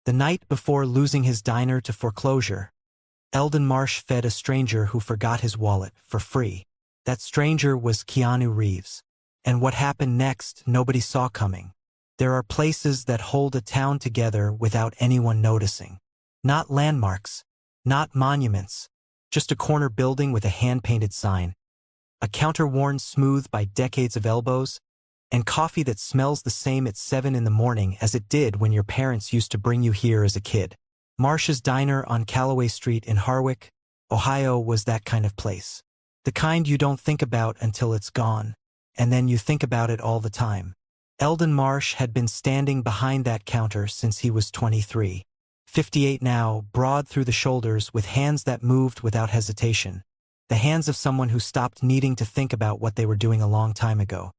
The night before losing his diner to foreclosure, Eldon Marsh fed a stranger who forgot his wallet for free. That stranger was Keanu Reeves. And what happened next, nobody saw coming. There are places that hold a town together without anyone noticing. Not landmarks, not monuments, just a corner building with a hand-painted sign, a counter worn smooth by decades of elbows, and coffee that smells the same at 7 in the morning as it did when your parents used to bring you here as a kid. Marsh's Diner on Callaway Street in Harwick, Ohio was that kind of place. The kind you don't think about until it's gone, and then you think about it all the time. Eldon Marsh had been standing behind that counter since he was 23. 58 now, broad through the shoulders with hands that moved without hesitation. The hands of someone who stopped needing to think about what they were doing a long time ago.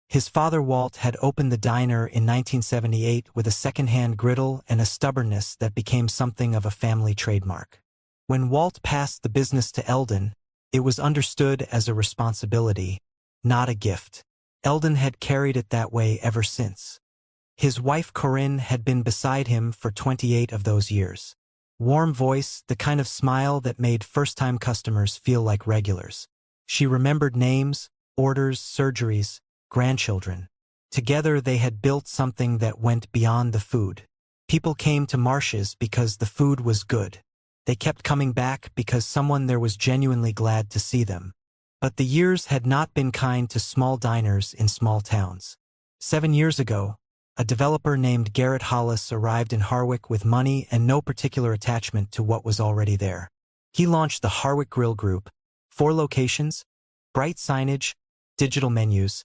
His father Walt had opened the diner in 1978 with a second-hand griddle and a stubbornness that became something of a family trademark. When Walt passed the business to Eldon, it was understood as a responsibility, not a gift. Eldon had carried it that way ever since. His wife Corinne had been beside him for 28 of those years. Warm voice, the kind of smile that made first-time customers feel like regulars. She remembered names, orders, surgeries, grandchildren. Together they had built something that went beyond the food. People came to Marsh's because the food was good. They kept coming back because someone there was genuinely glad to see them. But the years had not been kind to small diners in small towns. 7 years ago, a developer named Garrett Hollis arrived in Harwick with money and no particular attachment to what was already there. He launched the Harwick Grill Group, 4 locations, bright signage, digital menus,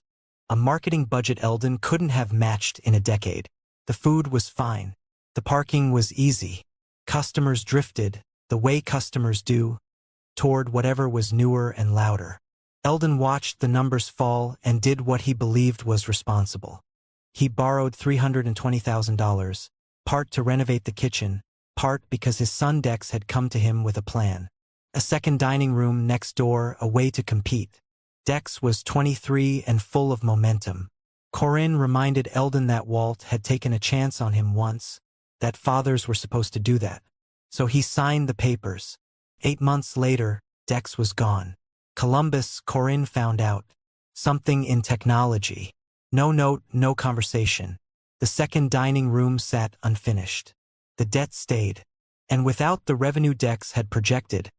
a marketing budget Eldon couldn't have matched in a decade. The food was fine. The parking was easy. Customers drifted, the way customers do, toward whatever was newer and louder. Eldon watched the numbers fall and did what he believed was responsible. He borrowed $320,000, part to renovate the kitchen, part because his son Dex had come to him with a plan. A second dining room next door, a way to compete. Dex was 23 and full of momentum. Corinne reminded Eldon that Walt had taken a chance on him once, that fathers were supposed to do that. So he signed the papers. 8 months later, Dex was gone. Columbus, Corinne found out. Something in technology. No note, no conversation. The second dining room sat unfinished. The debt stayed. And without the revenue Dex had projected,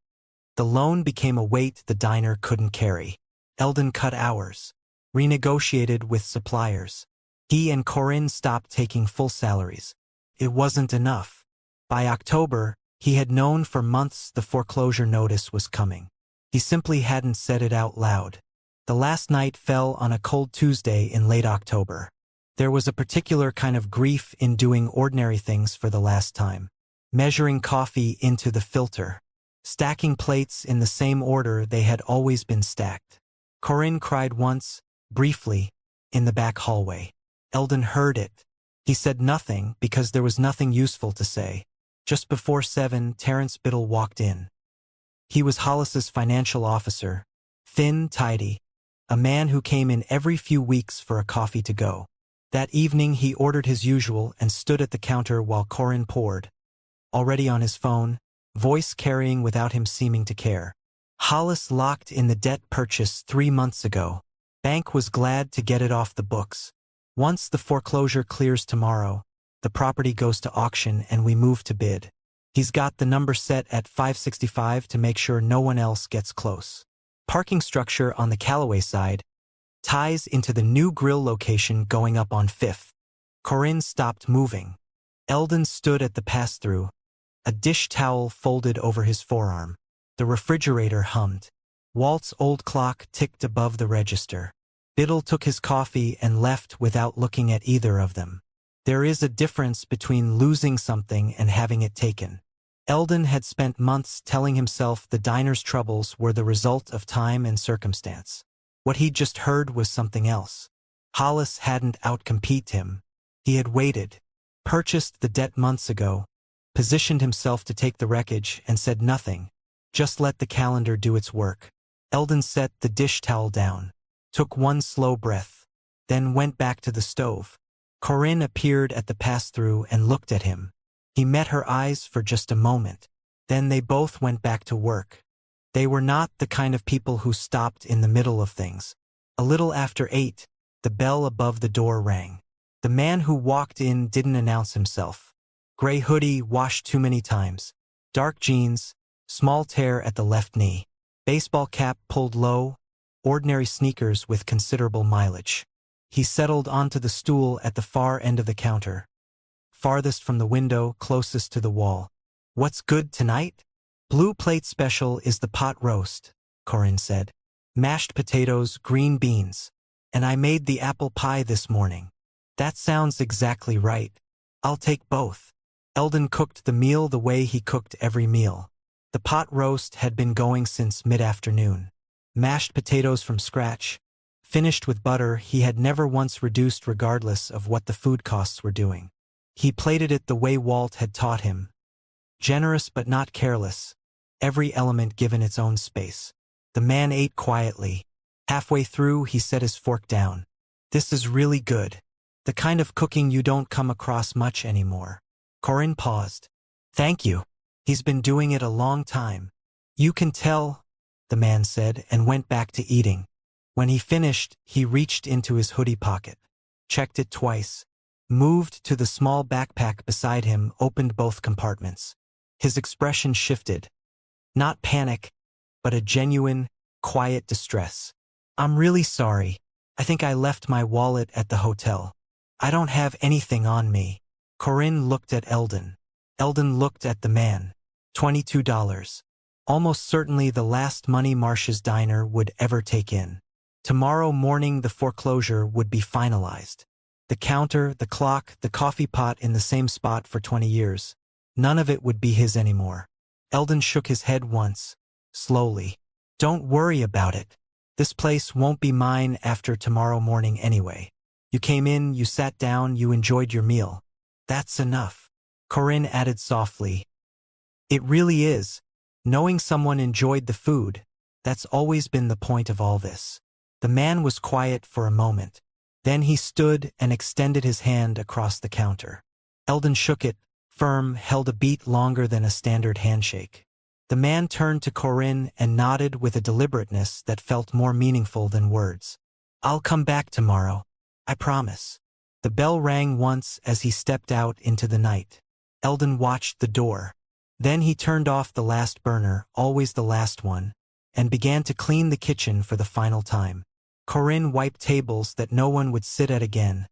the loan became a weight the diner couldn't carry. Eldon cut hours, renegotiated with suppliers. He and Corinne stopped taking full salaries. It wasn't enough. By October, he had known for months the foreclosure notice was coming. He simply hadn't said it out loud. The last night fell on a cold Tuesday in late October. There was a particular kind of grief in doing ordinary things for the last time. Measuring coffee into the filter. Stacking plates in the same order they had always been stacked. Corinne cried once, briefly, in the back hallway. Eldon heard it. He said nothing because there was nothing useful to say. Just before 7, Terrence Biddle walked in. He was Hollis's financial officer, thin, tidy, a man who came in every few weeks for a coffee to go. That evening he ordered his usual and stood at the counter while Corinne poured. Already on his phone, voice carrying without him seeming to care. Hollis locked in the debt purchase 3 months ago. Bank was glad to get it off the books. Once the foreclosure clears tomorrow, the property goes to auction and we move to bid. He's got the number set at 565 to make sure no one else gets close. Parking structure on the Callaway side ties into the new grill location going up on 5th. Corinne stopped moving. Eldon stood at the pass-through, a dish towel folded over his forearm. The refrigerator hummed. Walt's old clock ticked above the register. Biddle took his coffee and left without looking at either of them. There is a difference between losing something and having it taken. Eldon had spent months telling himself the diner's troubles were the result of time and circumstance. What he'd just heard was something else. Hollis hadn't outcompeted him. He had waited, purchased the debt months ago, positioned himself to take the wreckage and said nothing. Just let the calendar do its work. Eldon set the dish towel down, took one slow breath, then went back to the stove. Corinne appeared at the pass-through and looked at him. He met her eyes for just a moment. Then they both went back to work. They were not the kind of people who stopped in the middle of things. A little after 8, the bell above the door rang. The man who walked in didn't announce himself. Gray hoodie washed too many times. Dark jeans, small tear at the left knee. Baseball cap pulled low, ordinary sneakers with considerable mileage. He settled onto the stool at the far end of the counter, farthest from the window, closest to the wall. "What's good tonight?" "Blue plate special is the pot roast," Corinne said. "Mashed potatoes, green beans. And I made the apple pie this morning." "That sounds exactly right. I'll take both." Eldon cooked the meal the way he cooked every meal. The pot roast had been going since mid-afternoon. Mashed potatoes from scratch, finished with butter he had never once reduced regardless of what the food costs were doing. He plated it the way Walt had taught him. Generous but not careless, every element given its own space. The man ate quietly. Halfway through, he set his fork down. "This is really good. The kind of cooking you don't come across much anymore." Corinne paused. "Thank you. He's been doing it a long time." "You can tell," the man said, and went back to eating. When he finished, he reached into his hoodie pocket, checked it twice, moved to the small backpack beside him, opened both compartments. His expression shifted. Not panic, but a genuine, quiet distress. "I'm really sorry. I think I left my wallet at the hotel. I don't have anything on me." Corinne looked at Eldon. Eldon looked at the man. $22. Almost certainly the last money Marsh's diner would ever take in. Tomorrow morning the foreclosure would be finalized. The counter, the clock, the coffee pot in the same spot for 20 years. None of it would be his anymore. Eldon shook his head once, slowly. "Don't worry about it. This place won't be mine after tomorrow morning anyway. You came in, you sat down, you enjoyed your meal. That's enough." Corinne added softly, "It really is. Knowing someone enjoyed the food, that's always been the point of all this." The man was quiet for a moment. Then he stood and extended his hand across the counter. Eldon shook it, firm, held a beat longer than a standard handshake. The man turned to Corinne and nodded with a deliberateness that felt more meaningful than words. "I'll come back tomorrow. I promise." The bell rang once as he stepped out into the night. Eldon watched the door. Then he turned off the last burner, always the last one, and began to clean the kitchen for the final time. Corinne wiped tables that no one would sit at again,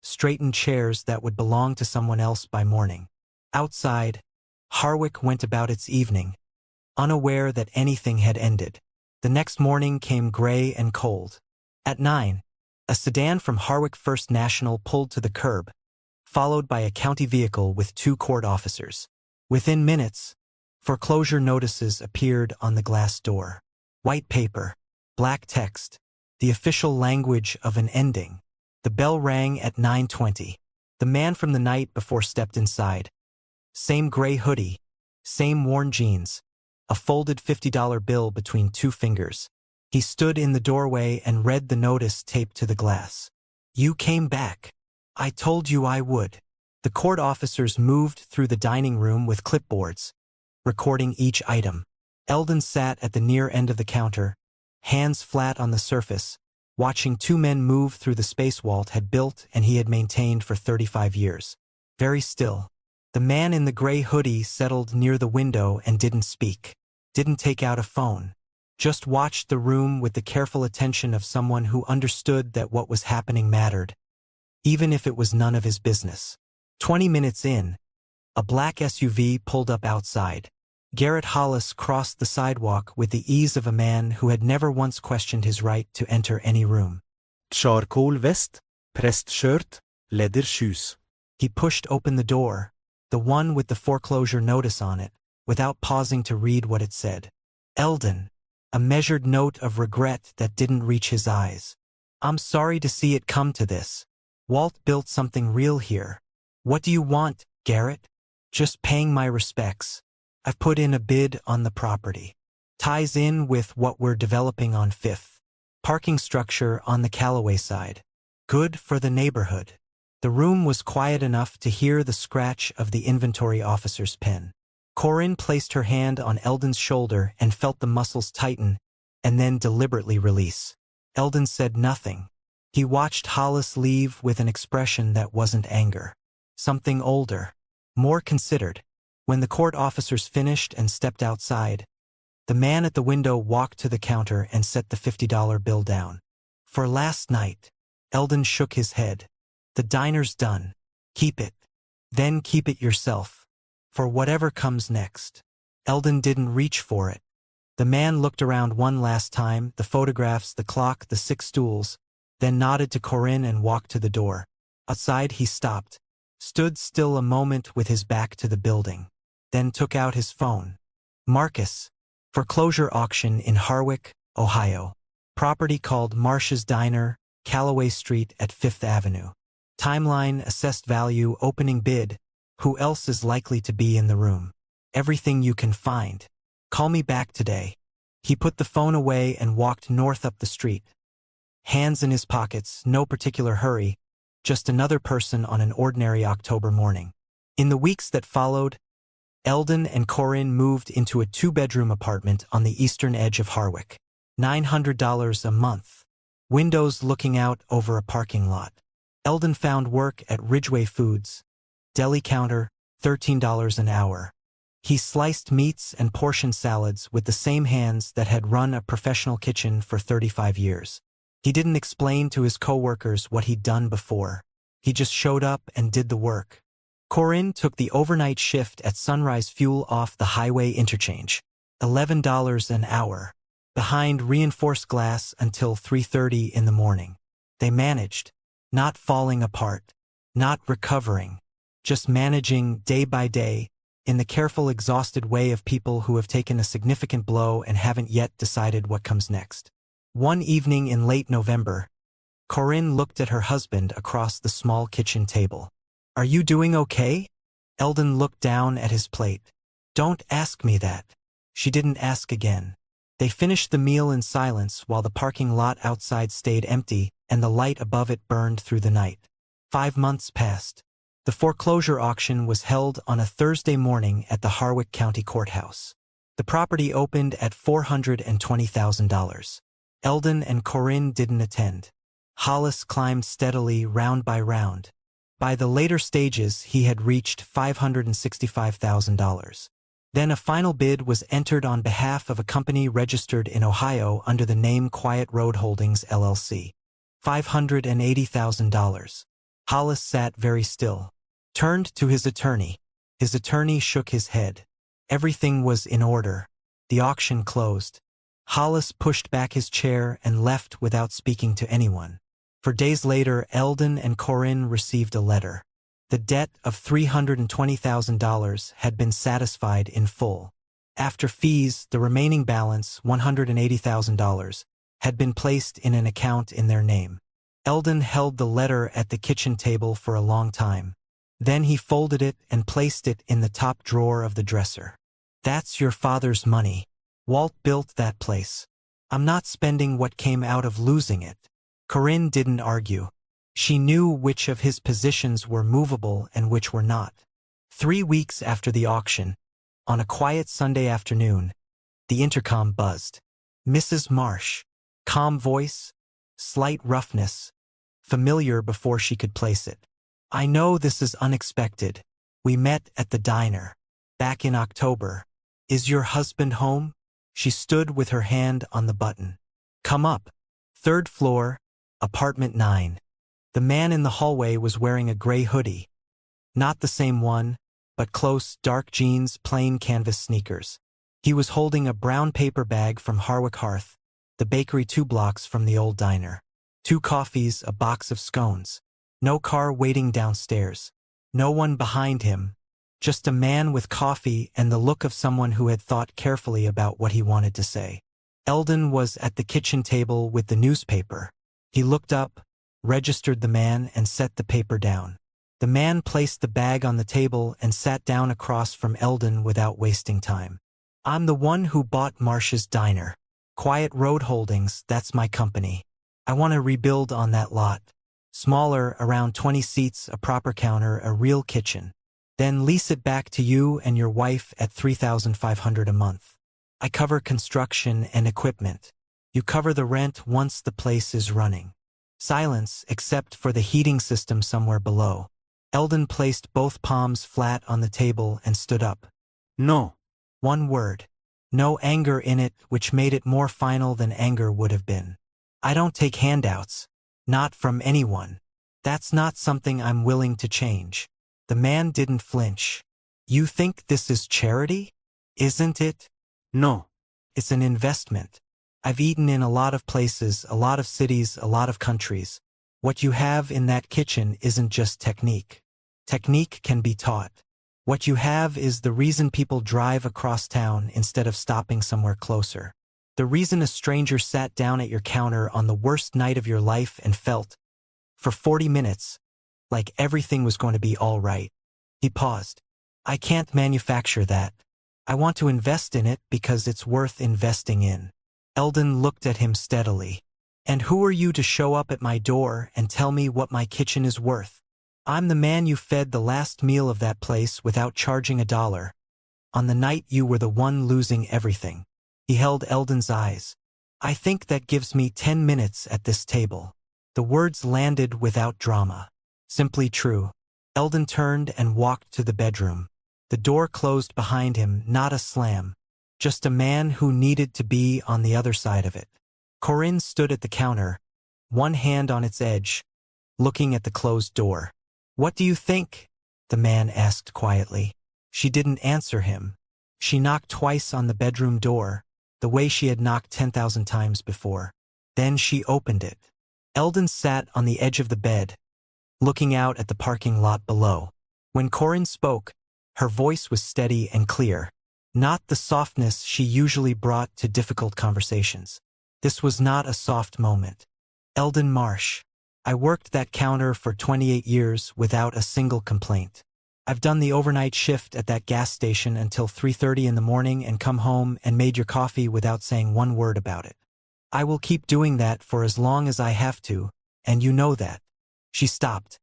straightened chairs that would belong to someone else by morning. Outside, Harwick went about its evening, unaware that anything had ended. The next morning came gray and cold. At 9, a sedan from Harwick First National pulled to the curb, followed by a county vehicle with 2 court officers. Within minutes, foreclosure notices appeared on the glass door. White paper, black text, the official language of an ending. The bell rang at 9:20. The man from the night before stepped inside. Same gray hoodie, same worn jeans, a folded $50 bill between 2 fingers. He stood in the doorway and read the notice taped to the glass. "You came back. I told you I would." The court officers moved through the dining room with clipboards, recording each item. Eldon sat at the near end of the counter, hands flat on the surface, watching 2 men move through the space Walt had built and he had maintained for 35 years. Very still. The man in the gray hoodie settled near the window and didn't speak, didn't take out a phone, just watched the room with the careful attention of someone who understood that what was happening mattered, even if it was none of his business. 20 minutes in, a black SUV pulled up outside. Garrett Hollis crossed the sidewalk with the ease of a man who had never once questioned his right to enter any room. Charcoal vest, pressed shirt, leather shoes. He pushed open the door, the one with the foreclosure notice on it, without pausing to read what it said. Eldon, a measured note of regret that didn't reach his eyes. "I'm sorry to see it come to this. Walt built something real here. What do you want, Garrett?" "Just paying my respects. I've put in a bid on the property. Ties in with what we're developing on 5th. Parking structure on the Callaway side. Good for the neighborhood." The room was quiet enough to hear the scratch of the inventory officer's pen. Corinne placed her hand on Eldon's shoulder and felt the muscles tighten and then deliberately release. Eldon said nothing. He watched Hollis leave with an expression that wasn't anger. Something older, more considered. When the court officers finished and stepped outside, the man at the window walked to the counter and set the $50 bill down. For last night, Eldon shook his head. The diner's done. Keep it. Then keep it yourself. For whatever comes next. Eldon didn't reach for it. The man looked around one last time, the photographs, the clock, the 6 stools, then nodded to Corinne and walked to the door. Outside he stopped, stood still a moment with his back to the building, then took out his phone. Marcus. Foreclosure auction in Harwick, Ohio. Property called Marsh's Diner, Callaway Street at 5th Avenue. Timeline, assessed value, opening bid. Who else is likely to be in the room? Everything you can find. Call me back today. He put the phone away and walked north up the street. Hands in his pockets, no particular hurry, just another person on an ordinary October morning. In the weeks that followed, Eldon and Corinne moved into a 2-bedroom apartment on the eastern edge of Harwick. $900 a month. Windows looking out over a parking lot. Eldon found work at Ridgeway Foods. Deli counter, $13 an hour. He sliced meats and portioned salads with the same hands that had run a professional kitchen for 35 years. He didn't explain to his coworkers what he'd done before. He just showed up and did the work. Corinne took the overnight shift at Sunrise Fuel off the highway interchange. $11 an hour. Behind reinforced glass until 3:30 in the morning. They managed. Not falling apart. Not recovering. Just managing day by day, in the careful, exhausted way of people who have taken a significant blow and haven't yet decided what comes next. One evening in late November, Corinne looked at her husband across the small kitchen table. Are you doing okay? Eldon looked down at his plate. Don't ask me that. She didn't ask again. They finished the meal in silence while the parking lot outside stayed empty and the light above it burned through the night. 5 months passed. The foreclosure auction was held on a Thursday morning at the Harwick County Courthouse. The property opened at $420,000. Eldon and Corinne didn't attend. Hollis climbed steadily round by round. By the later stages, he had reached $565,000. Then a final bid was entered on behalf of a company registered in Ohio under the name Quiet Road Holdings, LLC. $580,000. Hollis sat very still. Turned to his attorney. His attorney shook his head. Everything was in order. The auction closed. Hollis pushed back his chair and left without speaking to anyone. For days later, Eldon and Corinne received a letter. The debt of $320,000 had been satisfied in full. After fees, the remaining balance, $180,000, had been placed in an account in their name. Eldon held the letter at the kitchen table for a long time. Then he folded it and placed it in the top drawer of the dresser. That's your father's money. Walt built that place. I'm not spending what came out of losing it. Corinne didn't argue. She knew which of his positions were movable and which were not. 3 weeks after the auction, on a quiet Sunday afternoon, the intercom buzzed. Mrs. Marsh. Calm voice, slight roughness, familiar before she could place it. I know this is unexpected. We met at the diner. Back in October. Is your husband home? She stood with her hand on the button. Come up. 3rd floor, apartment 9. The man in the hallway was wearing a gray hoodie. Not the same one, but close, dark jeans, plain canvas sneakers. He was holding a brown paper bag from Harwick Hearth, the bakery 2 blocks from the old diner. 2 coffees, a box of scones. No car waiting downstairs. No one behind him. Just a man with coffee and the look of someone who had thought carefully about what he wanted to say. Eldon was at the kitchen table with the newspaper. He looked up, registered the man, and set the paper down. The man placed the bag on the table and sat down across from Eldon without wasting time. I'm the one who bought Marsh's Diner. Quiet Road Holdings, that's my company. I want to rebuild on that lot. Smaller, around 20 seats, a proper counter, a real kitchen. Then lease it back to you and your wife at $3,500 a month. I cover construction and equipment. You cover the rent once the place is running. Silence, except for the heating system somewhere below. Eldon placed both palms flat on the table and stood up. No. One word. No anger in it, which made it more final than anger would have been. I don't take handouts. Not from anyone. That's not something I'm willing to change. The man didn't flinch. You think this is charity? Isn't it? No. It's an investment. I've eaten in a lot of places, a lot of cities, a lot of countries. What you have in that kitchen isn't just technique. Technique can be taught. What you have is the reason people drive across town instead of stopping somewhere closer. The reason a stranger sat down at your counter on the worst night of your life and felt, for 40 minutes, like everything was going to be all right. He paused. I can't manufacture that. I want to invest in it because it's worth investing in. Eldon looked at him steadily. And who are you to show up at my door and tell me what my kitchen is worth? I'm the man you fed the last meal of that place without charging $1. On the night you were the one losing everything. He held Eldon's eyes. I think that gives me 10 minutes at this table. The words landed without drama. Simply true. Eldon turned and walked to the bedroom. The door closed behind him, not a slam. Just a man who needed to be on the other side of it. Corinne stood at the counter, one hand on its edge, looking at the closed door. What do you think? The man asked quietly. She didn't answer him. She knocked twice on the bedroom door, the way she had knocked 10,000 times before. Then she opened it. Eldon sat on the edge of the bed, looking out at the parking lot below. When Corinne spoke, her voice was steady and clear, not the softness she usually brought to difficult conversations. This was not a soft moment. Eldon Marsh. I worked that counter for 28 years without a single complaint. I've done the overnight shift at that gas station until 3:30 in the morning and come home and made your coffee without saying one word about it. I will keep doing that for as long as I have to, and you know that. She stopped.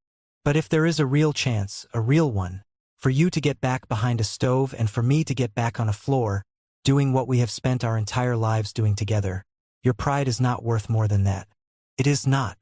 But if there is a real chance, a real one, for you to get back behind a stove and for me to get back on a floor, doing what we have spent our entire lives doing together, your pride is not worth more than that. It is not.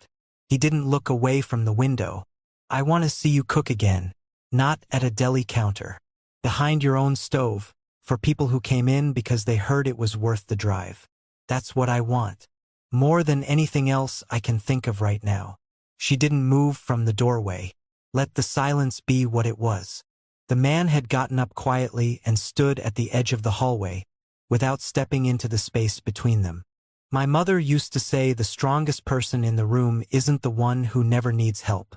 He didn't look away from the window. I want to see you cook again, not at a deli counter. Behind your own stove, for people who came in because they heard it was worth the drive. That's what I want. More than anything else I can think of right now. She didn't move from the doorway. Let the silence be what it was. The man had gotten up quietly and stood at the edge of the hallway, without stepping into the space between them. My mother used to say the strongest person in the room isn't the one who never needs help.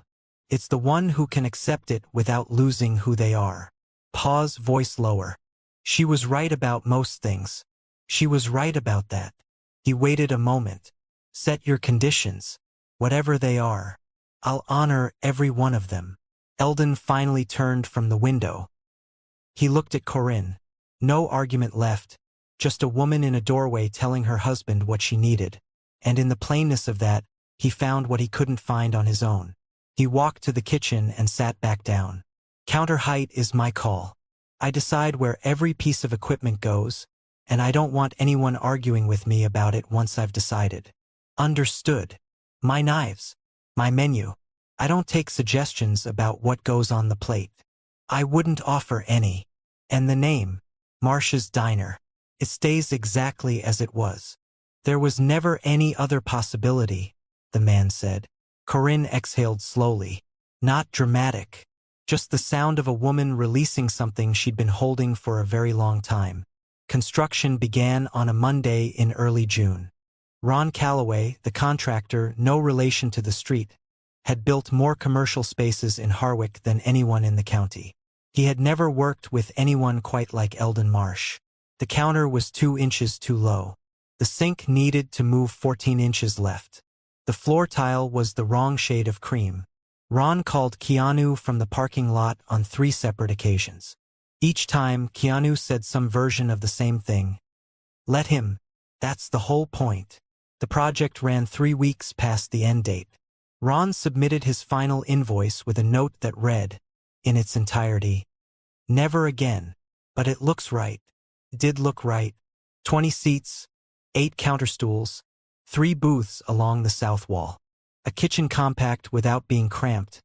It's the one who can accept it without losing who they are. Pause, voice lower. She was right about most things. She was right about that. He waited a moment. Set your conditions. Whatever they are. I'll honor every one of them. Eldon finally turned from the window. He looked at Corinne. No argument left. Just a woman in a doorway telling her husband what she needed. And in the plainness of that, he found what he couldn't find on his own. He walked to the kitchen and sat back down. Counter height is my call. I decide where every piece of equipment goes, and I don't want anyone arguing with me about it once I've decided. Understood. My knives. My menu. I don't take suggestions about what goes on the plate. I wouldn't offer any. And the name, Marsh's Diner. It stays exactly as it was. There was never any other possibility, the man said. Corinne exhaled slowly. Not dramatic. Just the sound of a woman releasing something she'd been holding for a very long time. Construction began on a Monday in early June. Ron Calloway, the contractor, no relation to the street, had built more commercial spaces in Harwick than anyone in the county. He had never worked with anyone quite like Eldon Marsh. The counter was 2 inches too low. The sink needed to move 14 inches left. The floor tile was the wrong shade of cream. Ron called Keanu from the parking lot on 3 separate occasions. Each time, Keanu said some version of the same thing. Let him. That's the whole point. The project ran 3 weeks past the end date. Ron submitted his final invoice with a note that read, in its entirety, "Never again, but it looks right." It did look right. 20 seats, 8 counter stools, 3 booths along the south wall. A kitchen compact without being cramped.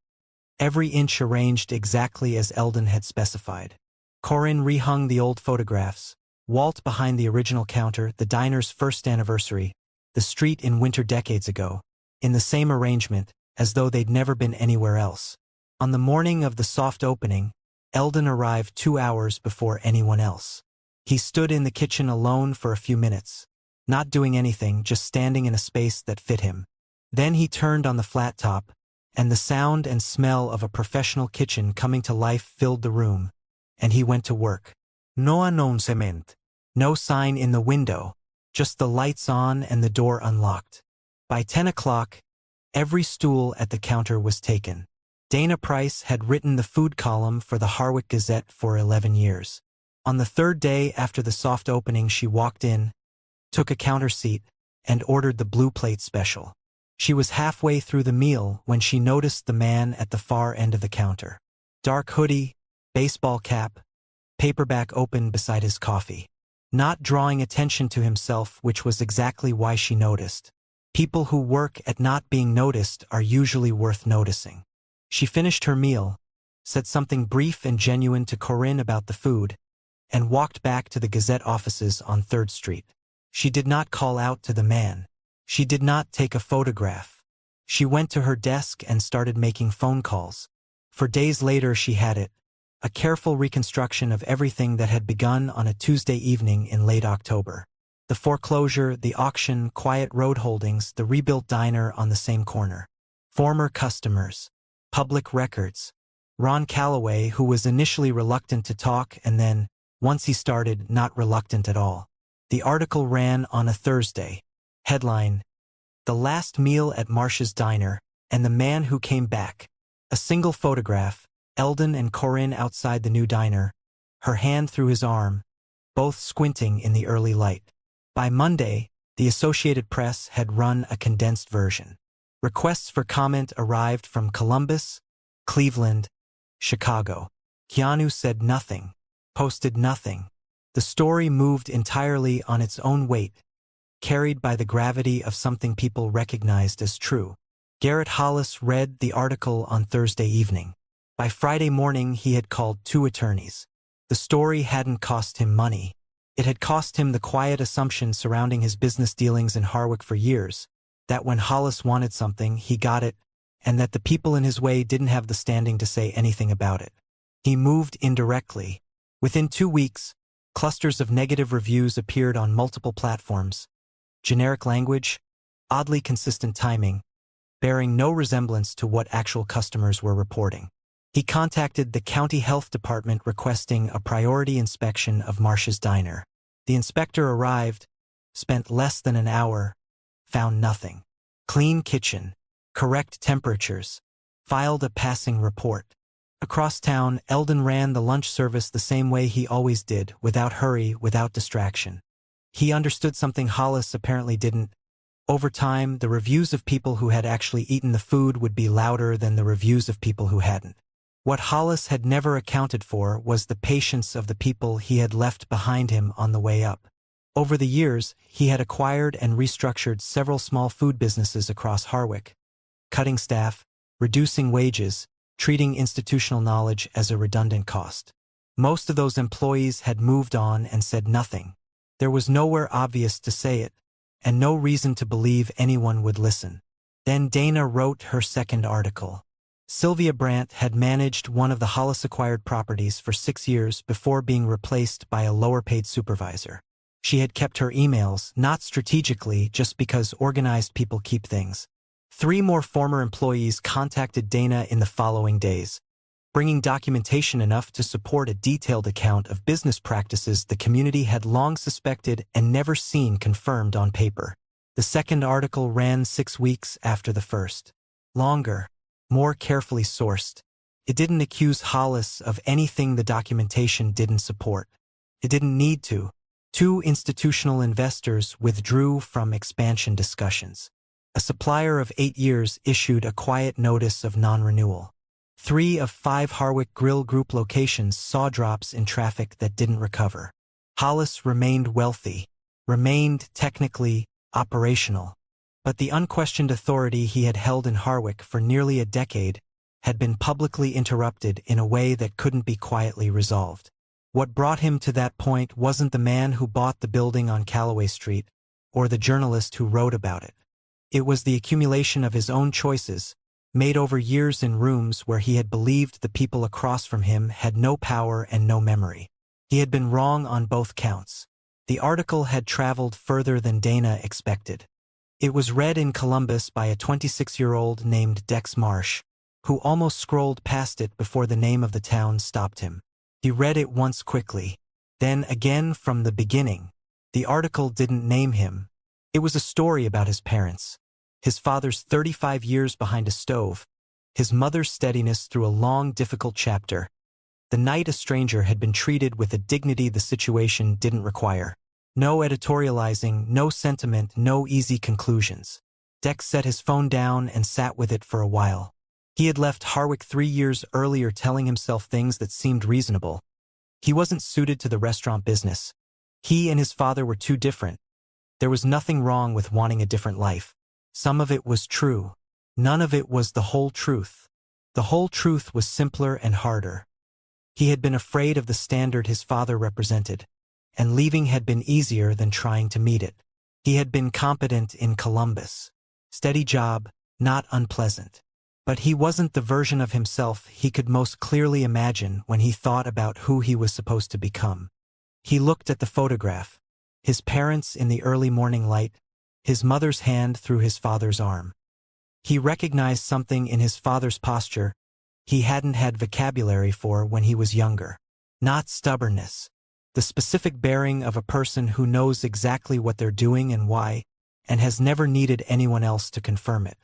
Every inch arranged exactly as Eldon had specified. Corinne rehung the old photographs. Walt behind the original counter, the diner's first anniversary, the street in winter decades ago, in the same arrangement, as though they'd never been anywhere else. On the morning of the soft opening, Eldon arrived 2 hours before anyone else. He stood in the kitchen alone for a few minutes, not doing anything, just standing in a space that fit him. Then he turned on the flat top, and the sound and smell of a professional kitchen coming to life filled the room, and he went to work. No announcement. No sign in the window, just the lights on and the door unlocked. By 10 o'clock, every stool at the counter was taken. Dana Price had written the food column for the Harwick Gazette for 11 years. On the third day after the soft opening, she walked in, took a counter seat, and ordered the blue plate special. She was halfway through the meal when she noticed the man at the far end of the counter. Dark hoodie, baseball cap, paperback open beside his coffee. Not drawing attention to himself, which was exactly why she noticed. People who work at not being noticed are usually worth noticing. She finished her meal, said something brief and genuine to Corinne about the food, and walked back to the Gazette offices on 3rd Street. She did not call out to the man. She did not take a photograph. She went to her desk and started making phone calls. For days later she had it, a careful reconstruction of everything that had begun on a Tuesday evening in late October. The foreclosure, the auction, quiet road holdings, the rebuilt diner on the same corner. Former customers. Public records. Ron Calloway, who was initially reluctant to talk and then, once he started, not reluctant at all. The article ran on a Thursday. Headline: "The Last Meal at Marsh's Diner, and the Man Who Came Back." A single photograph, Eldon and Corinne outside the new diner, her hand through his arm, both squinting in the early light. By Monday, the Associated Press had run a condensed version. Requests for comment arrived from Columbus, Cleveland, Chicago. Keanu said nothing, posted nothing. The story moved entirely on its own weight, carried by the gravity of something people recognized as true. Garrett Hollis read the article on Thursday evening. By Friday morning, he had called 2 attorneys. The story hadn't cost him money. It had cost him the quiet assumption surrounding his business dealings in Harwick for years, that when Hollis wanted something, he got it, and that the people in his way didn't have the standing to say anything about it. He moved indirectly. Within 2 weeks, clusters of negative reviews appeared on multiple platforms. Generic language, oddly consistent timing, bearing no resemblance to what actual customers were reporting. He contacted the county health department requesting a priority inspection of Marsh's Diner. The inspector arrived, spent less than an hour, found nothing. Clean kitchen, correct temperatures, filed a passing report. Across town, Eldon ran the lunch service the same way he always did, without hurry, without distraction. He understood something Hollis apparently didn't. Over time, the reviews of people who had actually eaten the food would be louder than the reviews of people who hadn't. What Hollis had never accounted for was the patience of the people he had left behind him on the way up. Over the years, he had acquired and restructured several small food businesses across Harwick, cutting staff, reducing wages, treating institutional knowledge as a redundant cost. Most of those employees had moved on and said nothing. There was nowhere obvious to say it, and no reason to believe anyone would listen. Then Dana wrote her second article. Sylvia Brandt had managed one of the Hollis-acquired properties for 6 years before being replaced by a lower-paid supervisor. She had kept her emails, not strategically, just because organized people keep things. 3 more former employees contacted Dana in the following days, bringing documentation enough to support a detailed account of business practices the community had long suspected and never seen confirmed on paper. The second article ran 6 weeks after the first. Longer, more carefully sourced. It didn't accuse Hollis of anything the documentation didn't support. It didn't need to. 2 institutional investors withdrew from expansion discussions. A supplier of 8 years issued a quiet notice of non-renewal. 3 of 5 Harwick Grill Group locations saw drops in traffic that didn't recover. Hollis remained wealthy, remained technically operational, but the unquestioned authority he had held in Harwick for nearly a decade had been publicly interrupted in a way that couldn't be quietly resolved. What brought him to that point wasn't the man who bought the building on Calloway Street, or the journalist who wrote about it. It was the accumulation of his own choices, made over years in rooms where he had believed the people across from him had no power and no memory. He had been wrong on both counts. The article had traveled further than Dana expected. It was read in Columbus by a 26-year-old named Dex Marsh, who almost scrolled past it before the name of the town stopped him. He read it once quickly, then again from the beginning. The article didn't name him. It was a story about his parents. His father's 35 years behind a stove, his mother's steadiness through a long, difficult chapter. The night a stranger had been treated with a dignity the situation didn't require. No editorializing, no sentiment, no easy conclusions. Dex set his phone down and sat with it for a while. He had left Harwick 3 years earlier telling himself things that seemed reasonable. He wasn't suited to the restaurant business. He and his father were too different. There was nothing wrong with wanting a different life. Some of it was true. None of it was the whole truth. The whole truth was simpler and harder. He had been afraid of the standard his father represented, and leaving had been easier than trying to meet it. He had been competent in Columbus. Steady job, not unpleasant. But he wasn't the version of himself he could most clearly imagine when he thought about who he was supposed to become. He looked at the photograph. His parents in the early morning light, his mother's hand through his father's arm. He recognized something in his father's posture he hadn't had vocabulary for when he was younger. Not stubbornness. The specific bearing of a person who knows exactly what they're doing and why, and has never needed anyone else to confirm it.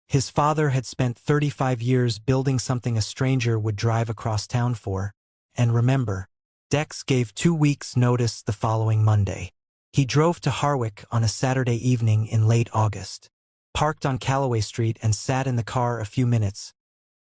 His father had spent 35 years building something a stranger would drive across town for, and remember, Dex gave 2 weeks' notice the following Monday. He drove to Harwick on a Saturday evening in late August, parked on Calloway Street and sat in the car a few minutes,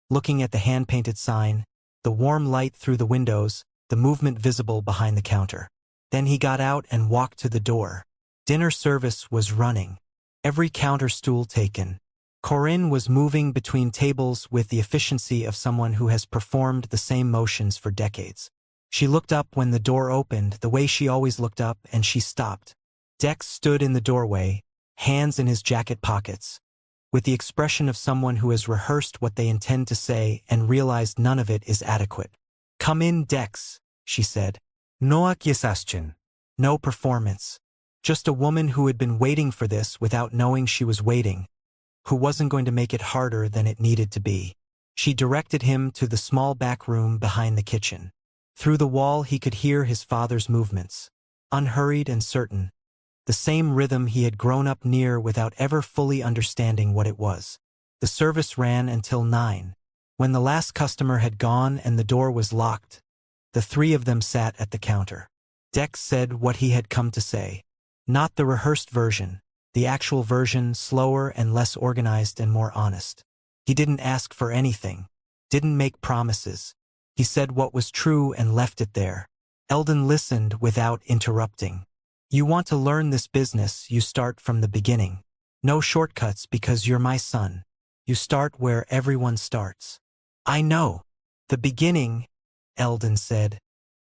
looking at the hand-painted sign, the warm light through the windows, the movement visible behind the counter. Then he got out and walked to the door. Dinner service was running. Every counter stool taken. Corinne was moving between tables with the efficiency of someone who has performed the same motions for decades. She looked up when the door opened, the way she always looked up, and she stopped. Dex stood in the doorway, hands in his jacket pockets, with the expression of someone who has rehearsed what they intend to say and realized none of it is adequate. "Come in, Dex," she said. "No accusation." No performance. Just a woman who had been waiting for this without knowing she was waiting, who wasn't going to make it harder than it needed to be. She directed him to the small back room behind the kitchen. Through the wall he could hear his father's movements, unhurried and certain, the same rhythm he had grown up near without ever fully understanding what it was. The service ran until 9. When the last customer had gone and the door was locked, the 3 of them sat at the counter. Dex said what he had come to say. Not the rehearsed version, the actual version, slower and less organized and more honest. He didn't ask for anything, didn't make promises. He said what was true and left it there. Eldon listened without interrupting. "You want to learn this business, you start from the beginning. No shortcuts because you're my son. You start where everyone starts." "I know. The beginning," Eldon said,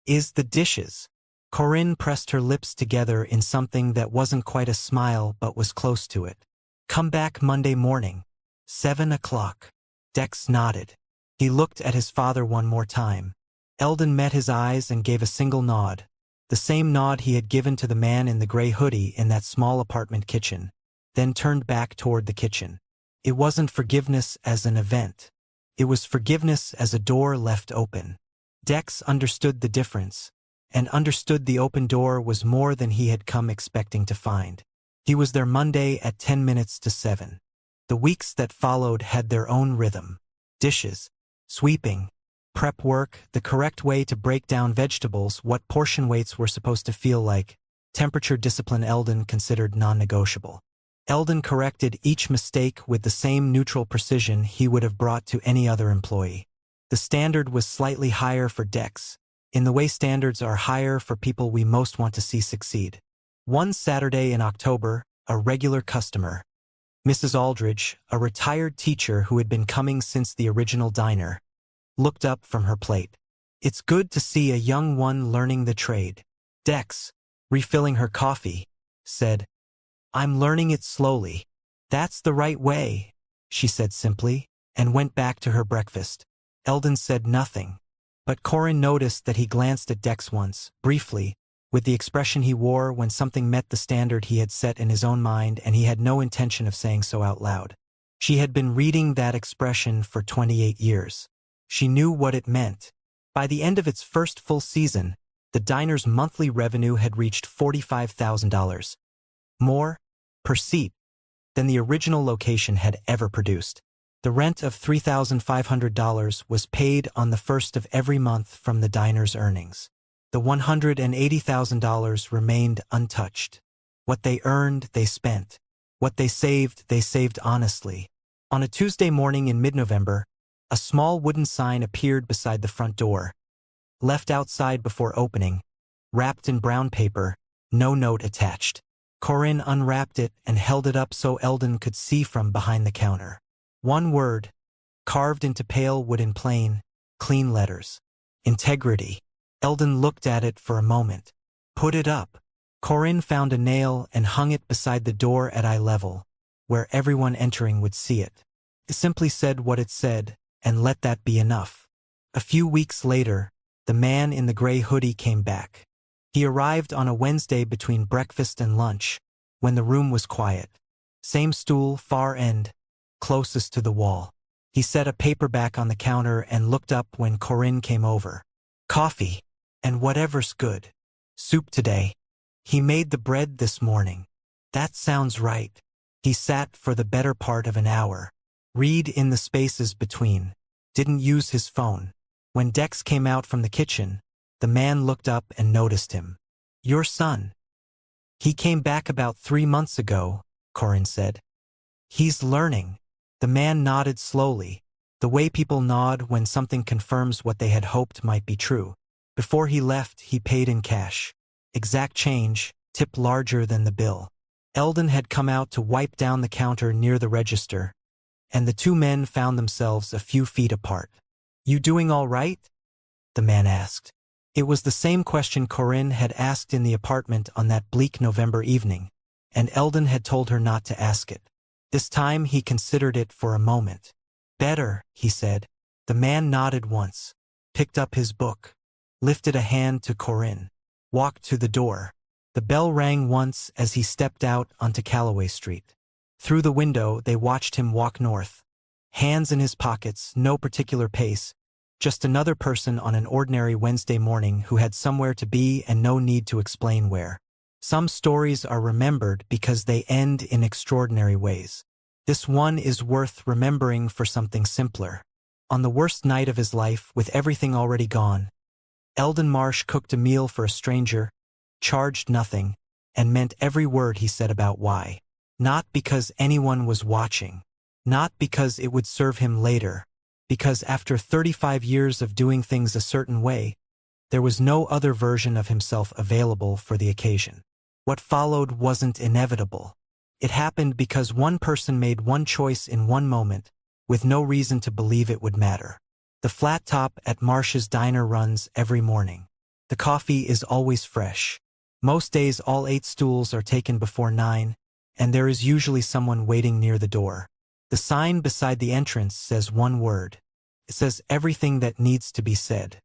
"is the dishes." Corinne pressed her lips together in something that wasn't quite a smile but was close to it. "Come back Monday morning. 7 o'clock. Dex nodded. He looked at his father one more time. Eldon met his eyes and gave a single nod, the same nod he had given to the man in the gray hoodie in that small apartment kitchen, then turned back toward the kitchen. It wasn't forgiveness as an event. It was forgiveness as a door left open. Dex understood the difference, and understood the open door was more than he had come expecting to find. He was there Monday at 10 minutes to 7. The weeks that followed had their own rhythm. Dishes, sweeping, prep work, the correct way to break down vegetables, what portion weights were supposed to feel like, temperature discipline Eldon considered non-negotiable. Eldon corrected each mistake with the same neutral precision he would have brought to any other employee. The standard was slightly higher for Dex, in the way standards are higher for people we most want to see succeed. One Saturday in October, a regular customer, Mrs. Aldridge, a retired teacher who had been coming since the original diner, looked up from her plate. "It's good to see a young one learning the trade." Dex, refilling her coffee, said, "I'm learning it slowly." "That's the right way," she said simply, and went back to her breakfast. Eldon said nothing, but Corinne noticed that he glanced at Dex once, briefly, with the expression he wore when something met the standard he had set in his own mind and he had no intention of saying so out loud. She had been reading that expression for 28 years. She knew what it meant. By the end of its first full season, the diner's monthly revenue had reached $45,000. More, per seat, than the original location had ever produced. The rent of $3,500 was paid on the first of every month from the diner's earnings. The $180,000 remained untouched. What they earned, they spent. What they saved honestly. On a Tuesday morning in mid-November, a small wooden sign appeared beside the front door. Left outside before opening, wrapped in brown paper, no note attached. Corinne unwrapped it and held it up so Eldon could see from behind the counter. One word, carved into pale wood in plain, clean letters. Integrity. Eldon looked at it for a moment. "Put it up." Corinne found a nail and hung it beside the door at eye level, where everyone entering would see it. It simply said what it said, and let that be enough. A few weeks later, the man in the gray hoodie came back. He arrived on a Wednesday between breakfast and lunch, when the room was quiet. Same stool, far end, closest to the wall. He set a paperback on the counter and looked up when Corinne came over. "Coffee, and whatever's good. Soup today. He made the bread this morning." "That sounds right." He sat for the better part of an hour. Read in the spaces between. Didn't use his phone. When Dex came out from the kitchen, the man looked up and noticed him. "Your son." "He came back about 3 months ago," Corinne said. "He's learning." The man nodded slowly, the way people nod when something confirms what they had hoped might be true. Before he left, he paid in cash. Exact change, tip larger than the bill. Eldon had come out to wipe down the counter near the register, and the two men found themselves a few feet apart. "You doing all right?" the man asked. It was the same question Corinne had asked in the apartment on that bleak November evening, and Eldon had told her not to ask it. This time he considered it for a moment. "Better," he said. The man nodded once, picked up his book, lifted a hand to Corinne, walked to the door. The bell rang once as he stepped out onto Calloway Street. Through the window they watched him walk north. Hands in his pockets, no particular pace, just another person on an ordinary Wednesday morning who had somewhere to be and no need to explain where. Some stories are remembered because they end in extraordinary ways. This one is worth remembering for something simpler. On the worst night of his life, with everything already gone, Eldon Marsh cooked a meal for a stranger, charged nothing, and meant every word he said about why. Not because anyone was watching. Not because it would serve him later. Because after 35 years of doing things a certain way, there was no other version of himself available for the occasion. What followed wasn't inevitable. It happened because one person made one choice in one moment, with no reason to believe it would matter. The flat top at Marsh's diner runs every morning. The coffee is always fresh. Most days all 8 stools are taken before 9, and there is usually someone waiting near the door. The sign beside the entrance says one word. It says everything that needs to be said.